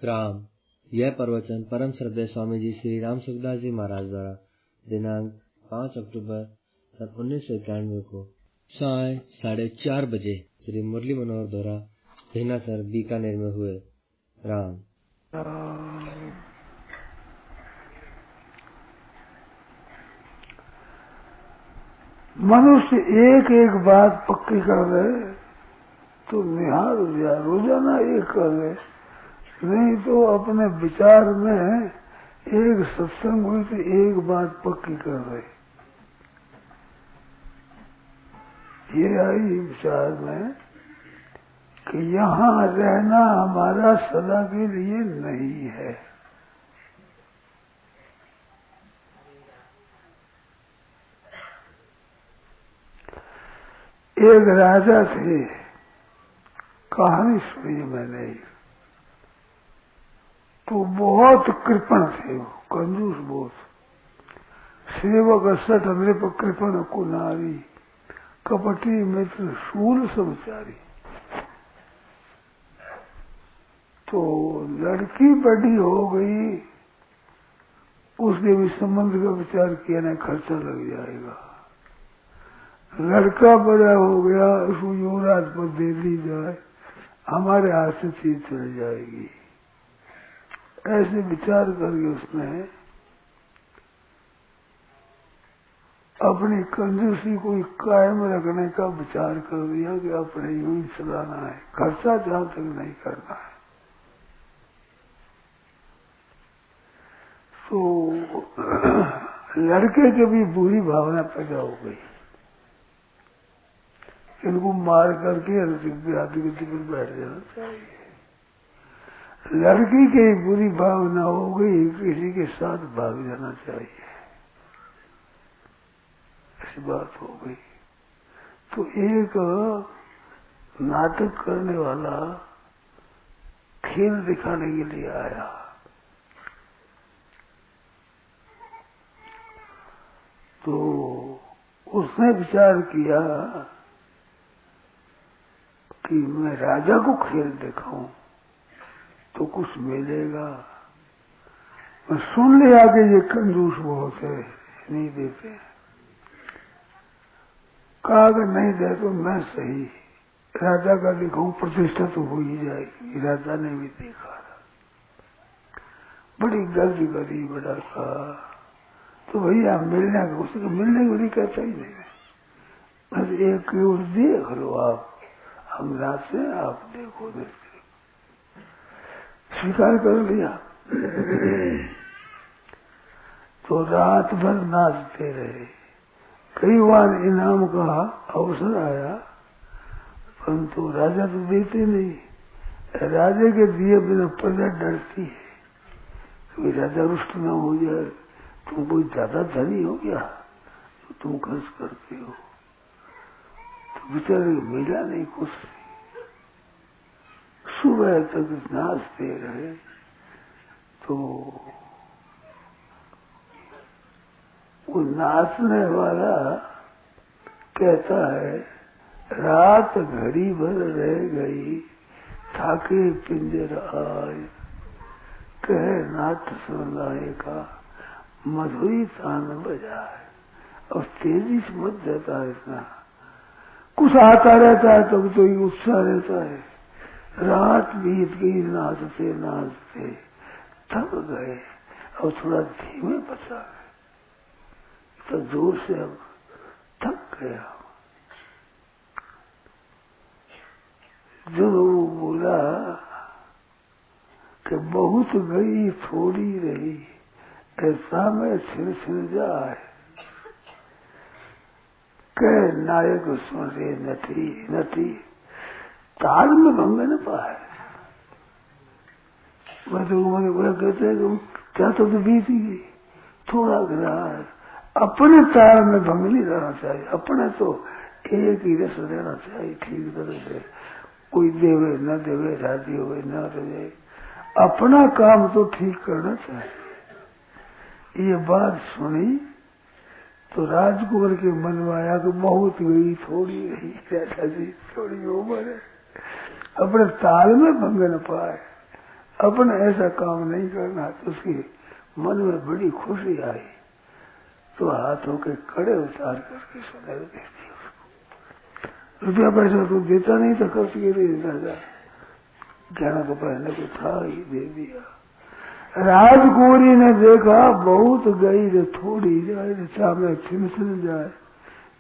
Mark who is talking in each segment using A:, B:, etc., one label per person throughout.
A: राम। यह प्रवचन परम श्रद्धेय स्वामी जी श्री राम सुखदास जी महाराज द्वारा दिनांक 5 अक्टूबर सन 1991 को साय 4:30 बजे श्री मुरली मनोहर द्वारा भिनासर बीकानेर में हुए। राम।
B: मनुष्य एक एक बात पक्की कर दे तो निहार हो जाए, रोजाना एक कर दे, नहीं तो अपने विचार में एक सत्संग हुई तो एक बात पक्की कर दे। ये आई विचार में कि यहाँ रहना हमारा सदा के लिए नहीं है। एक राजा थे, कहानी सुनी मैंने, तो बहुत कृपण थे, वो कंजूस बहुत, सेवक असठ नृप कृपण को नारी, कपटी मित्र शूल समचारी। तो लड़की बड़ी हो गई, उसके भी संबंध का विचार किया, ना खर्चा लग जाएगा। लड़का बड़ा हो गया, उसको युवराज पर दे दी जाए, हमारे हाथ से चीज चल जाएगी। ऐसे विचार करके उसने अपनी कंजूसी को कायम रखने का विचार कर दिया कि अपने यूं ही चलाना है, खर्चा जहां तक नहीं करना है। तो लड़के के भी बुरी भावना पैदा हो गई, इनको मार करके आदि पर बैठ जाना चाहिए। लड़की की बुरी भावना हो गई, किसी के साथ भाग जाना चाहिए, ऐसी बात हो गई। तो एक नाटक करने वाला खेल दिखाने के लिए आया। तो उसने विचार किया कि मैं राजा को खेल दिखाऊं तो कुछ मिलेगा। मैं सुन लिया कि ये कंजूस बहुत है, नहीं देते। कहा कि नहीं दे तो मैं सही राजा का दिखाऊं, प्रतिष्ठा तो हो ही जाएगी। राजा ने भी देखा, बड़ी गर्ज करी, बड़ा कहा तो भैया मिलने का, उसको मिलने को नहीं कहता ही नहीं, बस एक ओर देख लो आप, हम रात से आप देखो, स्वीकार कर लिया। तो रात भर नाचते रहे। कई बार इनाम का अवसर आया, परंतु राजा तो देते नहीं। राजा के दिए बिना प्रजा डरती है कि राजा रुष्ट न हो जाए, तुम कोई ज्यादा धनी हो गया तो तुम खर्च करते हो। तो बेचारे मिला नहीं कुछ, सुबह तक नाचते रहे। तो वो नाचने वाला कहता है, रात घड़ी भर रह गई, थाके पिंजर आए, कहे नाथ सुनाए का मधुरी तान बजाए। और तेजी से मत जाता है, इतना कुछ आता रहता है तब तो ये उत्साह रहता है। रात बीत गई, नाचते नाचते थक गए, और थोड़ा धीमे बचा गए, तो जोर से अब थक गया। जो बोला कि बहुत गई थोड़ी रही, ऐसा में छिड़ जाए, कह नायक सुन रे नथी नथी, ताल में भंग न पाए। मैं तो कहते हैं कि क्या तो बीत गई, थोड़ा रहा है, अपने ताल में भंग नहीं रहना चाहिए। अपने तो एक ही रस रहना चाहिए, ठीक तरह से, कोई देवे न देवे, राजी हो न रहे, अपना काम तो ठीक करना चाहिए। ये बात सुनी तो राजकुमार के मन में आया कि बहुत गई थोड़ी रही, राजा जी थोड़ी उम्र है, अपने ताल में भंग न पाए, अपने ऐसा काम नहीं करना। तो उसकी मन में बड़ी खुशी आई, तो हाथों के कड़े उतार करके सुनेर देती उसको। रुपया पैसा तो देता नहीं था, खर्च के लिए देता था, गहना तो पहनने को था ही, दे दिया। राजकुमारी ने देखा बहुत गई रे, थोड़ी जाए रे, सामने फिन जाए,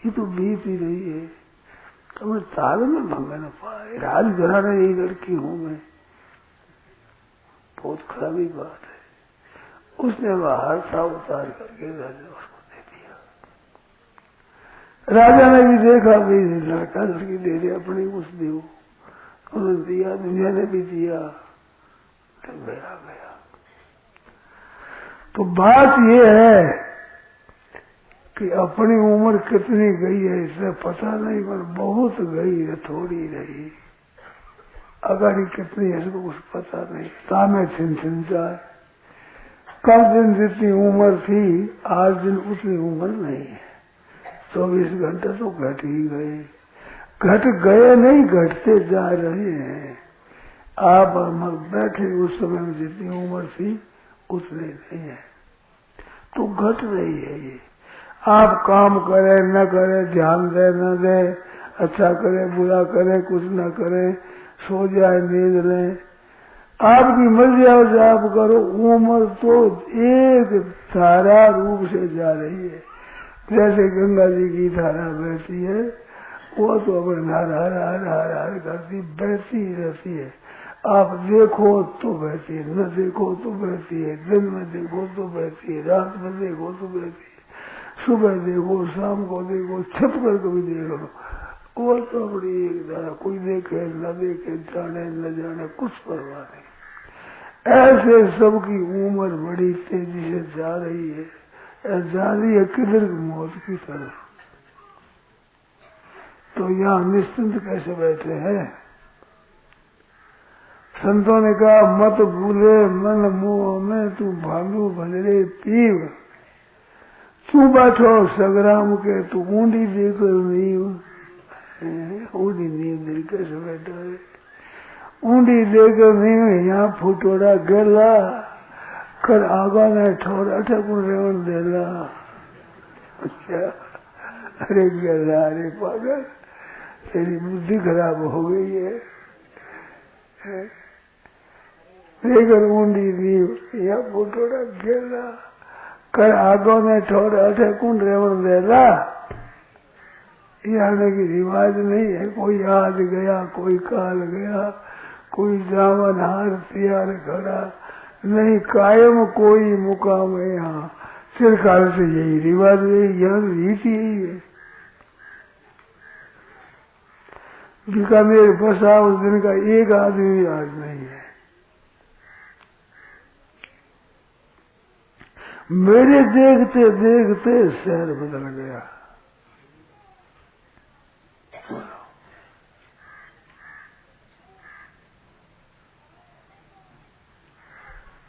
B: ये तो बीत ही रही है, तो मैं ताल में भंग न पाए। राजघराने यही लड़की हूं मैं, बहुत खराबी बात है। उसने वह हारसा उतार करके राजा उसको दे दिया। राजा ने भी देखा भी लड़का लड़की दे दे अपनी उस देव, उन्होंने दिया, दुनिया ने भी दिया, तो गया गया। तो बात ये है कि अपनी उम्र कितनी गई है इससे पता नहीं, पर बहुत गई है, थोड़ी रही। अगर कितनी है इसको कुछ पता नहीं। तामे छिन जाए, कल दिन जितनी उम्र थी आज दिन उतनी उम्र नहीं है। 24 घंटे तो घट ही गए, घट गए नहीं, घटते जा रहे हैं। आप हम बैठे उस समय में जितनी उम्र थी उतनी नहीं है, तो घट रही है ये। आप काम करे न करे, ध्यान दे न दे, अच्छा करे बुरा करे, कुछ न करे, सो जाए नींद ले, आपकी मर्जी से आप करो, उम्र तो एक धारा रूप से जा रही है। जैसे गंगा जी की धारा बहती है, वो तो अपने हर हर हर हर हर करती बहती रहती है। आप देखो तो बहती है, न देखो तो बहती है, दिन में देखो तो बहती है, रात में देखो तो बहती है, सुबह देखो शाम को देखो, छिप कर कभी देख लो, वो तो अपनी एक धारा, कोई देखे न देखे, जाने न जाने, कुछ परवाह नहीं। ऐसे सबकी उम्र बड़ी तेजी से जा रही है, जा रही है किधर मौत की तरफ। तो यहाँ निश्चिंत कैसे बैठे हैं? संतों ने कहा मत भूले मन मुंह में, तू भालू भले पीव, तू बैठो संग्राम के, तू ऊंडी देकर नींव। ऊंडी नींव कैसे बैठा है? ऊंडी देकर नींव, यहाँ फुटोड़ा गला कर आगा ने ठोर अठकुन रेवन देला। अच्छा, अरे गला, अरे पागल, तेरी बुद्धि खराब हो गई है। लेकर ऊंडी नींव, यहाँ फुटोड़ा गला कर आगो ने ठोर अठकुन रेवन देला। ये आने की रिवाज नहीं है। कोई आज गया, कोई काल गया, कोई जावन हार तैयार खड़ा नहीं, कायम कोई मुकाम है यहाँ। चिरकाल से यही रिवाज है, यह रीति यही है। बीकानेर बसा उस दिन का एक आदमी आज नहीं है। मेरे देखते देखते शहर बदल गया।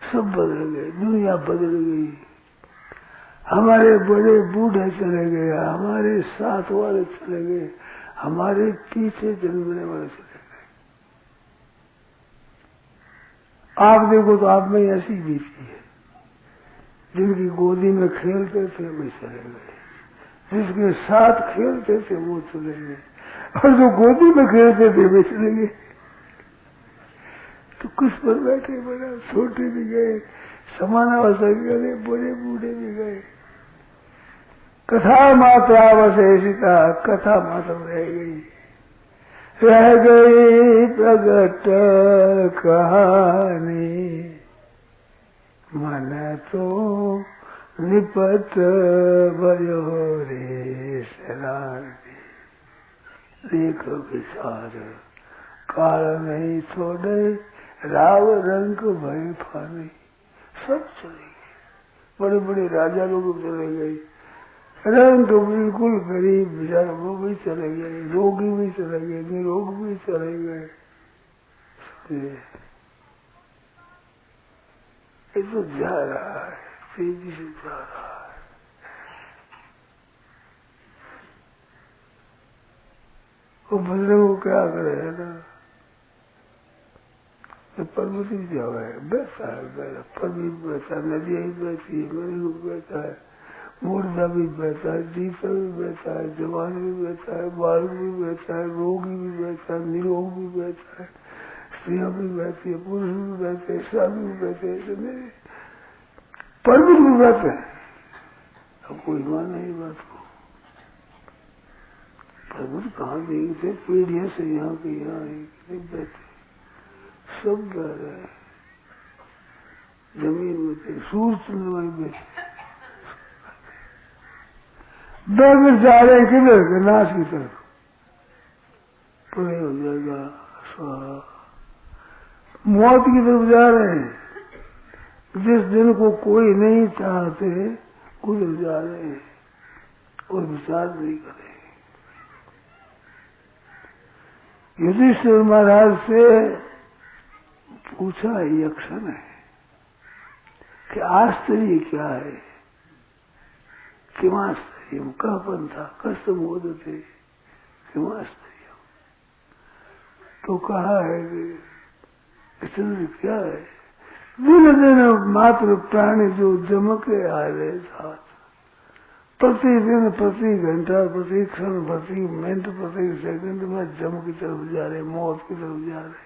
B: सब बदल गए, दुनिया बदल गई। हमारे बड़े बूढ़े चले गए, हमारे साथ वाले चले गए, हमारे पीछे जन्मने वाले चले गए। आप देखो तो आप में ऐसी बीती है, जिनकी गोदी में खेलते थे वे चले गए, जिसके साथ खेलते थे वो चले गए, और जो गोदी में खेलते थे वे चले गए। तो कुछ पर बैठे बड़ा, छोटे भी गए, समानावसर गए, बड़े बूढ़े भी गए। कथा मात्रा अवशेषिता, कथा मात्र रह गई प्रगट कहानी, मन तो निपट भयो रे सरानी। देख विचार काल नहीं छोड़े, राव रंग भय फानी। सब चले गए, बड़े बड़े राजा लोग चले गए, रंग तो बिल्कुल गरीब बेचारा वो भी चले गए, रोगी भी चले गए, निरोग भी चले गए। ये तो जा रहा है, तेजी से जा रहा है। वो बंदे को क्या करे है ना, तो पर्वत भी जावा है, बहता है, पर्वत भी बहता है, नदियाँ भी बहती है, मेरे भी बहता है, मुर्दा भी बहता है, जीता भी बहता है, जवान भी बहता है, बालक भी बहता है, रोगी भी बहता है, निरोग भी बहता है, स्त्रियाँ भी बहती है, पुरुष भी बहते हैं, साधु भी बहते हैं, पर्वत भी बहते हैं। अब कोई मान नहीं बात को, पर्वत कहाँ देखते, पीढ़ियों से यहाँ के यहाँ नहीं बहते, सब बह रहे हैं, जमीन में थे, सूर्य चंद्रमा बैठे बहकर जा रहे हैं, किधर के नाश की तरफ, प्रलय हो जाएगा, स्वाहा, मौत की तरफ जा रहे हैं, जिस दिन को कोई नहीं चाहते उधर जा रहे हैं और विचार नहीं करे। युधिष्ठिर महाराज से पूछा यक्ष ने कि आश्चर्य क्या है, किमाश्चर्य कह पंथा कष्ट मोदते किमाश्चर्य, तो कहा है कि आश्चर्य क्या है, दिन दिन मात्र प्राणी जो जमके आ रहे साथ, प्रतिदिन प्रति घंटा प्रति क्षण प्रति मिनट प्रति सेकंड में जम की तरफ जा रहे, मौत की तरफ जा रहे,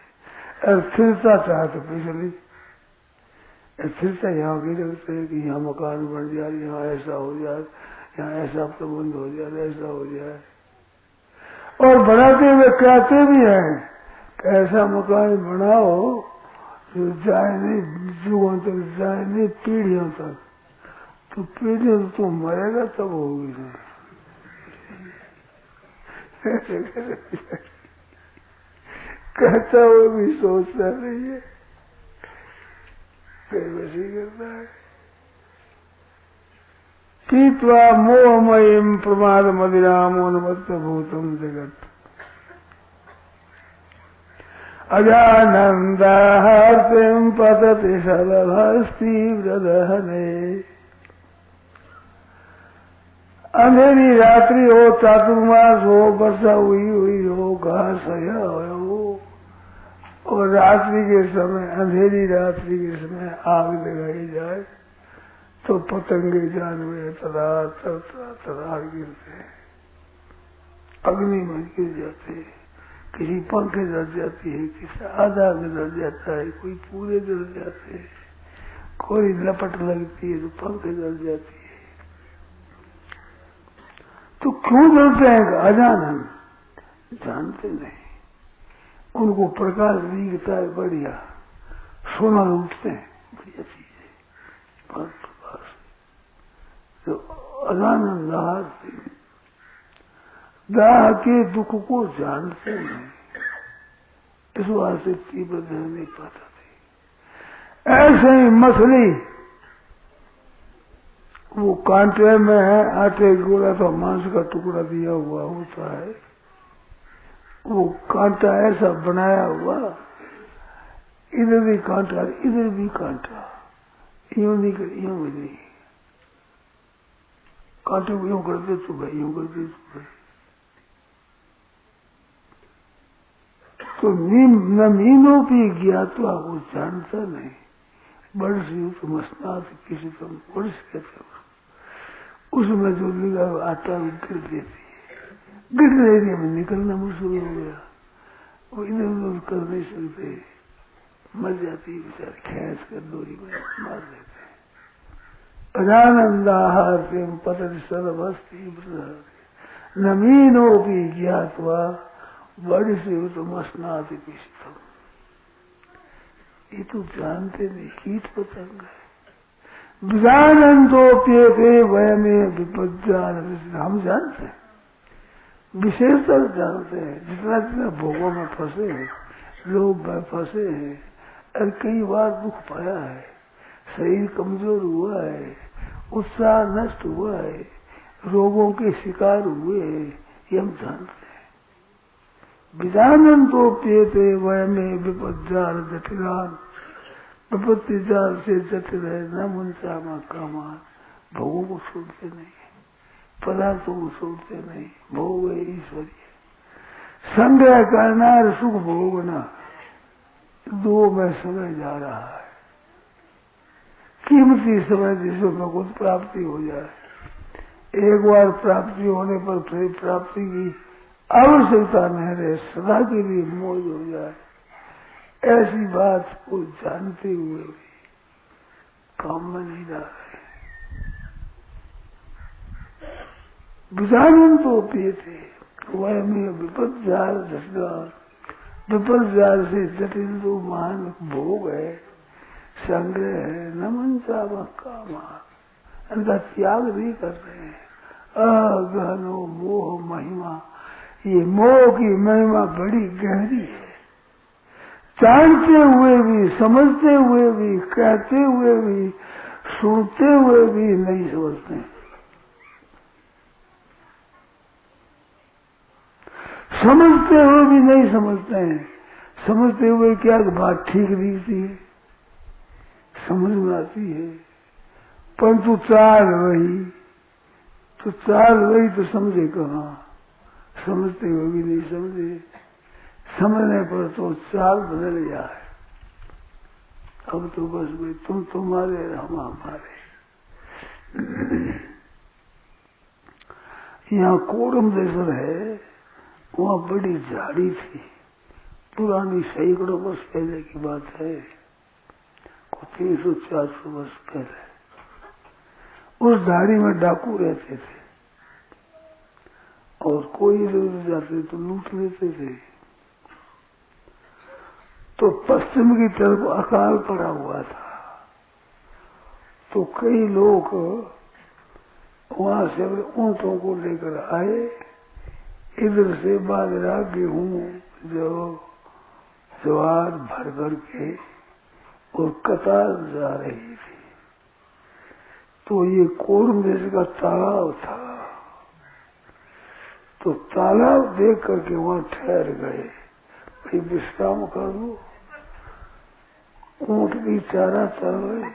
B: और स्थिरता चाहते पिछली स्थिरता यहाँ की रखते है कि यहाँ मकान बन जाए, यहाँ ऐसा हो जाए, यहाँ ऐसा प्रबंध हो जाए, ऐसा हो जाए, और बनाते हुए कहते भी हैं कि ऐसा मकान बनाओ जो जाए नहीं युगों तक, जाए नहीं पीढ़ियों तक, तो पीढ़ियों तो तुम मरेगा तब होगी नहीं। कहता वो भी सोचता नहीं है, फिर वैसे ही करता है। पीत्वा मोहमयीं प्रमाद मदिराम उन्मत्त भूतम जगत अजानन्दाहर्तिं पतति सलभस्तीव्रदहने। अंधेरी रात्रि हो, चातुर्मास हो, वर्षा हुई हुई हो, घास हया हो, और रात्रि के समय, अंधेरी रात्रि के समय आग लगाई जाए तो पतंगे जानवर तदार गिरते हैं, अग्नि में गिर जाते हैं, किसी पंखे जल जाती है, किसी आधा में जल जाता है, कोई पूरे जल जाते हैं, कोई लपट लगती है तो पंखे जल जाती है। तो क्यों जलते हैं? अजानन, जानते नहीं, उनको प्रकाश दिखता है बढ़िया, सोना उठते हैं, बढ़िया चीज है, बहुत प्रकाश। तो अजानन दाह के दुख को जानते नहीं, इस वास्ते तीव्र ध्यान नहीं पाता थी। ऐसे ही मछली वो कांटे में है, आटे गोला तो मांस का टुकड़ा दिया हुआ होता है, वो कांटा ऐसा बनाया हुआ, इधर भी कांटा इधर भी कांटा, यूं नहीं कर, यूं नहीं, कांटे को यूं करते तो भाई, यूं करते तो भाई। तो नमीनों भी ज्ञातवा वो जानता नहीं, वर्ष युक्त मसनाथ किसी को वर्ष कहते हैं, उसमें जो लिखा आटा गिर देती है, गिर एरिया में निकलना मुश्किल हो गया, वो इधर उधर कर नहीं सकते, मर जाती है बेचारी, खींच कर डोरी में मार देते हैं। अजानन्दाहार प्रेम पतति सर्वस्ति नमीनो भी ज्ञातवा बड़ी से तो मसनाथ किसी, ये तो जानते नहीं, कीट पतंग है। विजानंदोप्येते वयमें विपज्जान, हम जानते हैं, विशेषतर जानते हैं, जितना जितना भोगों में फंसे हैं, लोग फंसे हैं, और कई बार दुख पाया है, शरीर कमजोर हुआ है, उत्साह नष्ट हुआ है, रोगों के शिकार हुए हैं, ये हम जानते हैं। विजानंदोप्येते वयमें विपज्जान जटिलान, विपत्ति जाल से जटिल है, न मनसा में कामान, भोगों को छोड़ते नहीं, पदार्थों को छोड़ते नहीं, भोग है ईश्वरीय, संग्रह करना और सुख भोगना, दो में समय जा रहा है, कीमती समय जिसमें कुछ प्राप्ति हो जाए, एक बार प्राप्ति होने पर फिर प्राप्ति की आवश्यकता नहीं रहे, सदा के लिए मौज हो जाए, ऐसी बात को जानते हुए भी काम में नहीं ला रहे। विचारण तो पिए थे वह में विपद विपद से जटिल तो महान भोग है, संग्रह है, नमन चावा कामा, इनका त्याग नहीं कर रहे हैं। अगहनो मोह महिमा, ये मोह की महिमा बड़ी गहरी है, जानते हुए भी, समझते हुए भी, कहते हुए भी, सुनते हुए भी नहीं समझते, समझते हुए भी नहीं समझते हैं। समझते हुए क्या बात ठीक दिखती है, समझ में आती है, परंतु चाल वही तो समझे कहाँ, समझते हुए भी नहीं समझे, समझने पर तो चाल बदल जाए। अब तो बस भाई तुम तुम्हारे हम हमारे। यहाँ कोडमदेश्वर है, वहाँ बड़ी झाड़ी थी, पुरानी सैकड़ों वर्ष पहले की बात है, 300-400 वर्ष पहले। उस झाड़ी में डाकू रहते थे और कोई इधर जाते तो लूट लेते थे। तो पश्चिम की तरफ अकाल पड़ा हुआ था, तो कई लोग वहां से ऊंटों को लेकर आए, इधर से बाजरा गेहूं जो ज्वार भर भर के और कतार जा रही थी। तो ये कोडमदेश का तालाब था, तो तालाब देख करके वहां ठहर गए, भाई विश्राम कर लो, ऊंट भी चारा चल रहे,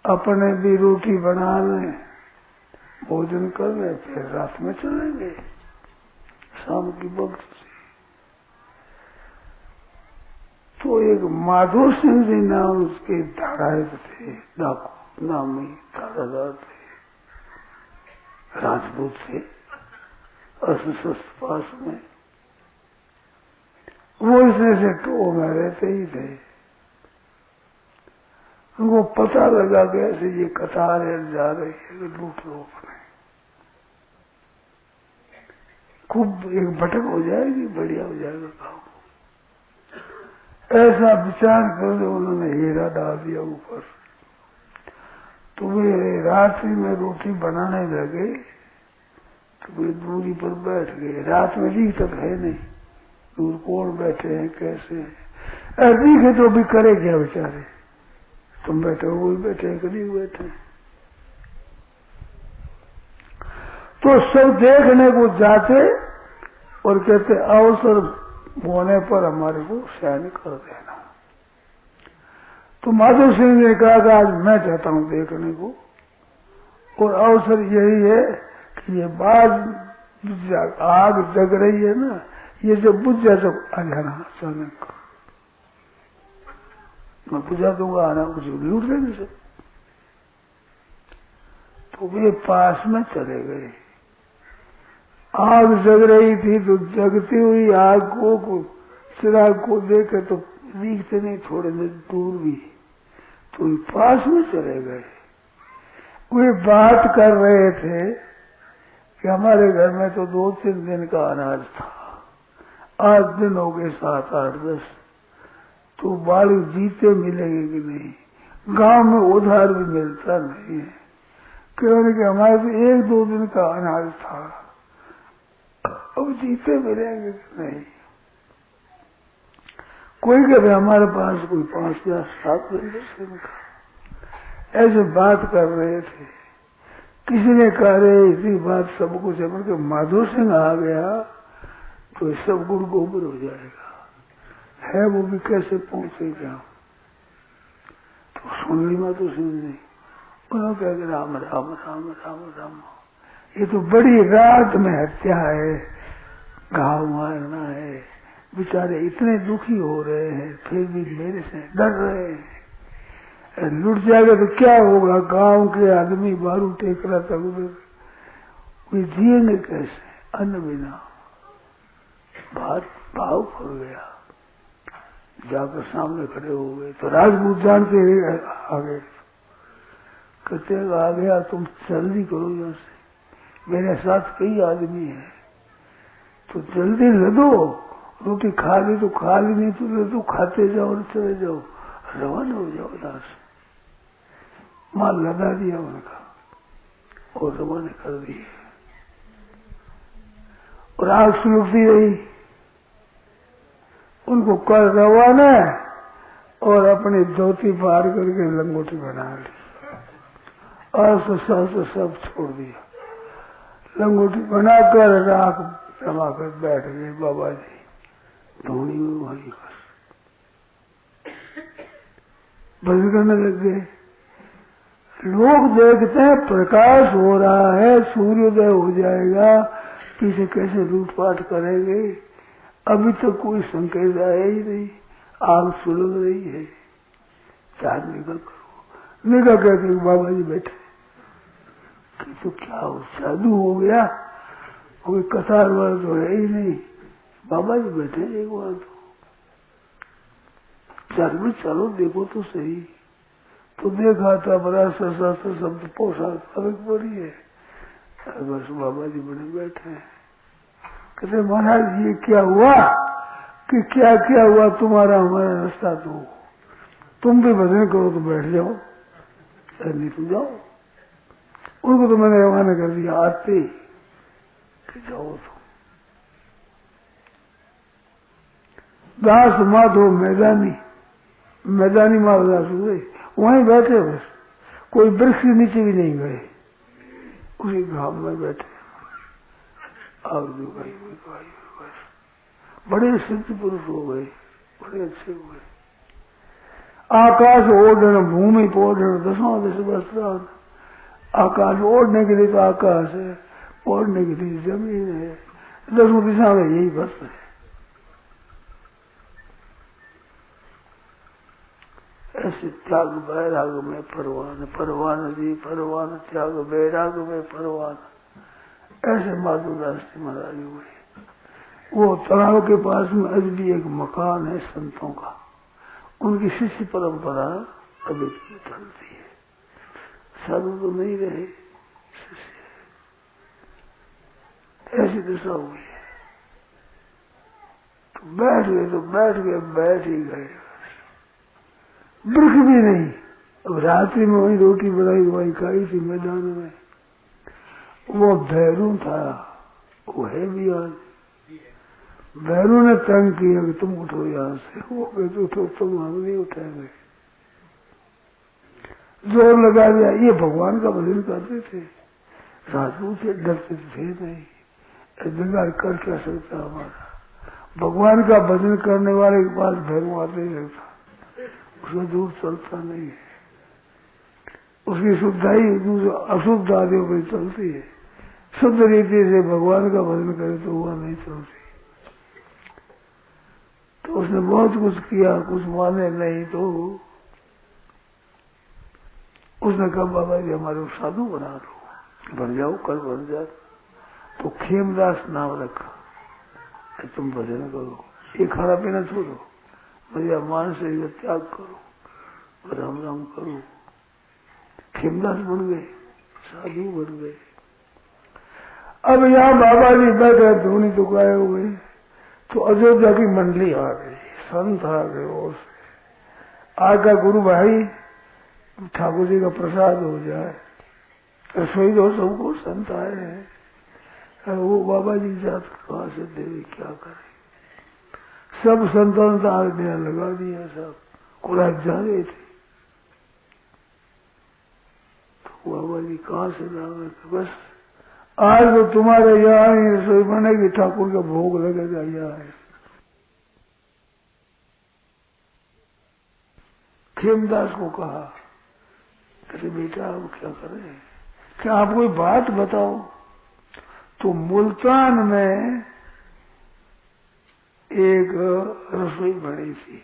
B: अपने भी रोटी बना लें, भोजन कर ले, फिर रात में चलेंगे शाम की वक्त से। तो एक माधो सिंह जी नाम उसके धारायत थे, डाकू नामी धारादार थे, राजपूत थे, अस्त्र पास में, वो इसमें से टो में रहते ही थे। उनको पता लगा कि ऐसे ये कतार जा रही है, लूट लो अपने, खूब एक भटक हो जाएगी, बढ़िया हो जाएगा काम। ऐसा विचार कर उन्होंने हीरा डाल दिया ऊपर। तो वे रात्रि में रोटी बनाने लगे, तो वे दूरी पर बैठ गए। रात में दी तक है नहीं, दूर कौन बैठे हैं कैसे हैं, दिखे तो भी करे क्या बेचारे, तुम बैठे हो वही बैठे, कभी बैठे। तो सब देखने को जाते और कहते अवसर होने पर हमारे को सहन कर देना। तो माधव सिंह ने कहा कि आज मैं चाहता हूं देखने को, और अवसर यही है कि ये बात आग जग रही है ना, ये जब बुझ जाए तो आ जाना अचानक, मैं बुझा दूंगा, आना कुछ लूट लेने से। तो वे पास में चले गए, आग जग रही थी, तो जगती हुई आग को चिराग को देखे तो दिखते नहीं, थोड़े दूर भी, तो पास में चले गए। वे बात कर रहे थे कि हमारे घर में तो 2-3 दिन का अनाज था, आज दिन हो गए 7-8-10, तो बालू जीते मिलेंगे कि नहीं, गांव में उधार भी मिलता नहीं है, क्योंकि कि हमारे तो 1-2 दिन का अनाज था, अब जीते मिलेंगे कि नहीं। कोई कहे हमारे पास कोई 5 या 7 दिन का, ऐसे बात कर रहे थे। किसी ने कहा रहे इतनी बात सब कुछ है, मतलब माधो सिंह आ गया तो सब गुड़ गोबर हो जाएगा, है वो भी कैसे पहुंचेगा। तो सुन ली माधो सिंह ने, उन्होंने कहा राम राम राम राम राम, ये तो बड़ी रात में हत्या है, घाव मारना है, बेचारे इतने दुखी हो रहे हैं, फिर भी मेरे से डर रहे हैं। लुट जाएगा तो क्या होगा? गांव के आदमी बारू टेक रहा था उधर, वे जिएंगे कैसे अन्न बिना? बात भाव पड़ गया, जाकर सामने खड़े हो गए। तो राजपूत जानते आ गए, कहते आ गया, तुम जल्दी करो यहाँ से, मेरे साथ कई आदमी है, तो जल्दी लदो। रोटी खा ली तो खा ली, नहीं तो लदो, खाते जाओ और चले जाओ, रवाना हो जाओ यहाँ से। माल लगा दिया उनका और रवाना कर दिए। और आग सुलगती रही, उनको कर रवाना और अपनी धोती पार करके लंगोटी बना ली और सब छोड़ दिया। लंगोटी बनाकर राख जमा कर बैठ गए बाबा जी धोनी में वही भजन करने लग गए। लोग देखते हैं प्रकाश हो रहा है, सूर्योदय हो जाएगा, पीछे कैसे लूटपाट करेंगे। अभी तो कोई संकेत आया ही नहीं, आग सुलग रही है। चार निकल करो, निकल कहते बाबा जी बैठे कि तो क्या हो, जादू हो गया, कोई कतार वाला तो है ही नहीं, बाबा जी बैठे एक बार तो चार में चलो देखो तो सही। तो देखा था बड़ा सशस्त्र शब्द पोशाक अलग पड़ी है, बस बाबा जी बने बैठे हैं। कहते महाराज ये क्या हुआ कि क्या क्या हुआ तुम्हारा हमारा रास्ता, तो तुम भी भजन करो तो बैठ जाओ, नहीं तो जाओ। उनको तो मैंने रवाना कर दिया आते कि जाओ। तो दास माधो मैदानी माधदास हुए, वहीं बैठे बस, कोई वृक्ष के नीचे भी नहीं गए, उसी घाम में बैठे और दुखाई बस। बड़े सिद्ध पुरुष हो गए, बड़े अच्छे हुए। आकाश ओढ़न भूमि पोढ़न दसवां दस वस्त्रान। आकाश ओढ़ने के लिए तो आकाश है, ओढ़ने के लिए जमीन है, दसों दिशा में यही बस है। ऐसे त्याग बैराग में परवान, परवान जी परवान, त्याग बैराग में परवान, ऐसे माधवदास जी महाराज हुए। वो तालाब के पास में आज भी एक मकान है संतों का, उनकी शिष्य परंपरा अभी भी चलती है। साधु तो नहीं रहे, शिष्य ऐसी दशा हुई है। तो बैठ गए, बैठ ही गए, वृक्ष भी नहीं। अब रात्रि में वही रोटी बनाई वही खाई थी मैदान में। वो भैरू था, वो है भी आज। भैरू ने तंग किया कि तुम उठो यहाँ से, वो कहते उठो, तुम हम नहीं उठाएंगे। जोर लगा दिया। ये भगवान का भजन करते थे, राजपूत से डरते थे नहीं, बिगाड़ कर क्या सकता हमारा। भगवान का भजन करने वाले के पास भैरू आते ही रहता, उसमें दूर चलता नहीं है। उसकी शुद्धाई अशुद्ध आदियों पर चलती है। शुद्ध रीति से भगवान का भजन करे तो वह नहीं चलती। तो उसने बहुत कुछ किया, कुछ माने नहीं, तो उसने कहा बाबा जी हमारे साधु बना दो, बन जाओ, कल बन जाओ। तो खेमदास नाम रखा, तुम भजन करो, ये खाना पीना छोड़ो, भैया मान से त्याग करो, राम राम करो। खेमदास बन गए, साधु बन गए। अब यहाँ बाबा जी बैठे धोनी दुकाए हुए, तो अयोध्या की मंडली आ गई, संत आ गए। और आगा गुरु भाई ठाकुर जी का प्रसाद हो जाए, रसोई दो सबको, संत आए हैं। वो बाबा जी जात कहाँ से देवी क्या करे, सब संतों ने आज्ञा लगा दिया, सब कुराक जा रहे थे। तो बाबा जी कहाँ से लावे, बस आज तो तुम्हारे यहाँ ही रसोई बनेगी, ठाकुर का भोग लगेगा यहाँ। खेमदास को कहा, कहते बेटा अब क्या करें, क्या आप कोई बात बताओ। तो मुल्तान में एक रसोई बनी थी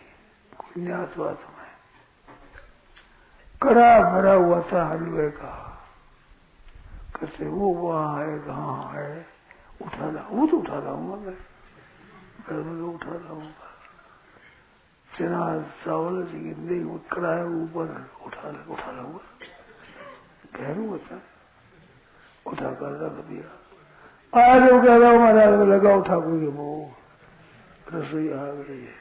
B: न्यासवास में, कड़ा भरा हुआ था हलवे का। कहते वो वहां है, कहाँ है, उठा ला, वो तो उठा लाऊंगा मैं तो उठा लाऊंगा। चना चावल नहीं कड़ा है ऊपर, उठा लाऊंगा, पहनूंगा था, उठा कर रख दिया। आज वो कह रहा हूँ महाराज लगाओ ठाकुर के भोग, रसोई आ गई है।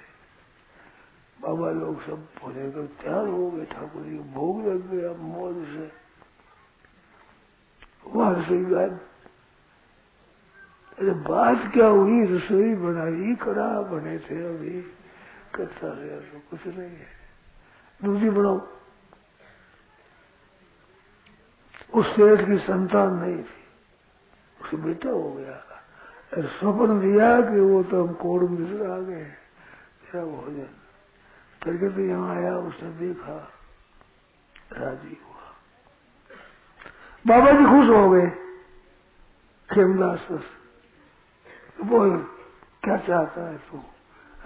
B: बाबा लोग सब भोजन कर तैयार हो गए, ठाकुर जी भोग लग गया मौज से। वहां रसोई गायब। अरे बात क्या हुई, रसोई बनाई, कड़ा बने थे अभी, करता रहे तो कुछ नहीं है, दूसरी बनाओ। उस सेठ की संतान नहीं थी, उसका बेटा हो गया। स्वप्न दिया कि वो तो हम कोड़ मिश्र आ गए तेरा भोजन। फिर कहते यहाँ आया, उसने देखा, राजी हुआ। बाबा जी खुश हो गए। खेमदास वो क्या चाहता है तू?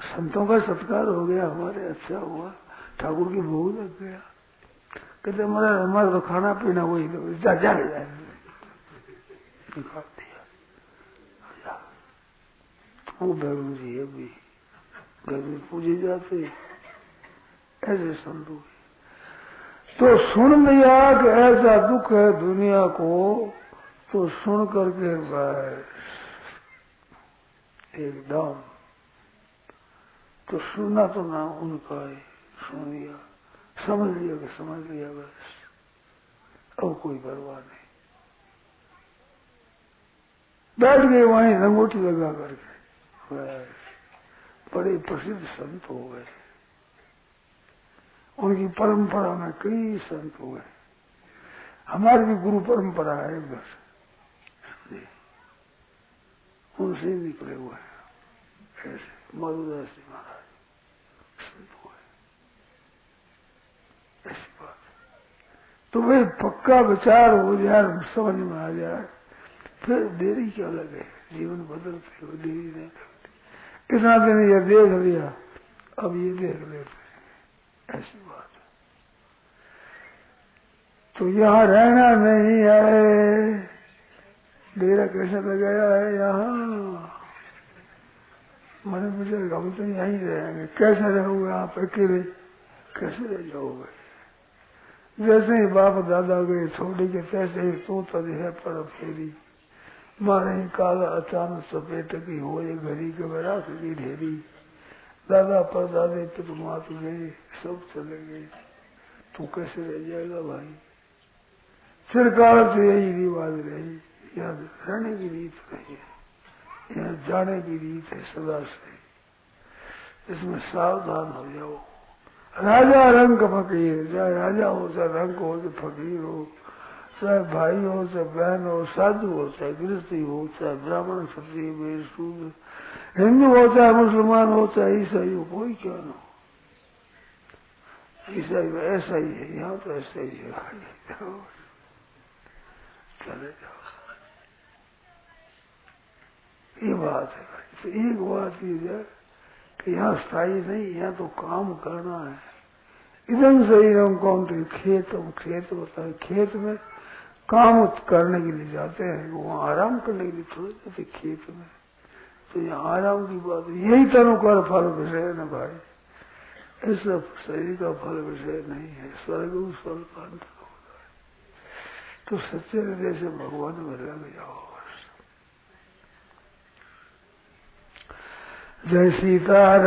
B: संतों का सत्कार हो गया हमारे, अच्छा हुआ, ठाकुर की भोग लग गया। कहते हमारा तो खाना पीना वही जा निकाल दिया। वो भैरू जी अभी भैरू पूजे जाते, ऐसे संत हुए। तो सुन लिया कि ऐसा दुख है दुनिया को, तो सुन करके एकदम तो सुनना तो ना उनका है, सुन लिया, समझ लिया कि समझ लिया, बस अब कोई परवाह नहीं। बैठ गए वहीं रंगोटी लगा करके, बड़े प्रसिद्ध संत हो गए। उनकी परंपरा में कई संत हुए। हमारी भी गुरु परंपरा है बस, उनसे निकले हुए हैं। ऐसे मधुदास जी महाराज संत हुए, ऐसी बात। तो भाई पक्का विचार हो जाए, समझ में आ जाए, फिर देरी क्या लगे, जीवन बदलते हो, देरी नहीं लगती। इतना दिन ये देख लिया, अब ये देख लेते, ऐसी बात। तो यहाँ रहना नहीं है, डेरा कैसे लगाया है यहाँ, मैंने मुझे हम तो यहीं रहेंगे। कैसे रहोगे आप अकेले, कैसे रह जाओगे? जैसे ही बाप दादा गए छोड़ी के, तैसे ही तू तज है पर फेरी, मारे ही काला अचानक सपेट की हो ये घड़ी के बरात की ढेरी। दादा पर दादे पिता मात गए, सब चले गए, तू कैसे रह जाएगा भाई? चिरकाल से यही रिवाज रही, यहाँ रहने की रीत नहीं है, यहाँ जाने की रीत है सदा से। इसमें सावधान हो जाओ। राजा रंग फकीर, चाहे राजा हो, चाहे रंग हो, चाहे फकीर हो, चाहे भाई हो, चाहे बहन हो, साधु हो, चाहे गृहस्थी हो, चाहे ब्राह्मण क्षत्रिय वैश्य शूद्र, हिंदू हो चाहे मुसलमान हो, चाहे ईसाई हो, कोई क्या न हो। ईसाई में ऐसा ही है, यहाँ तो ऐसा ही है, चले जाओ। ये बात है भाई। तो एक बात ये है कि यहाँ स्थायी नहीं, यहाँ तो काम करना है। इधम शरीरम कौन थे, खेत होता है, खेत में काम करने के लिए जाते हैं, वहाँ आराम करने के लिए थोड़े जाते खेत में। तो यहाँ आराम की बात है, यही तनुकर फल विषय है ना भाई, इस शरीर का फल विषय नहीं है, स्वर्ग उस फल का अंतर होता है। तो सच्चे हृदय से भगवान में लग जाओ। जय सीता।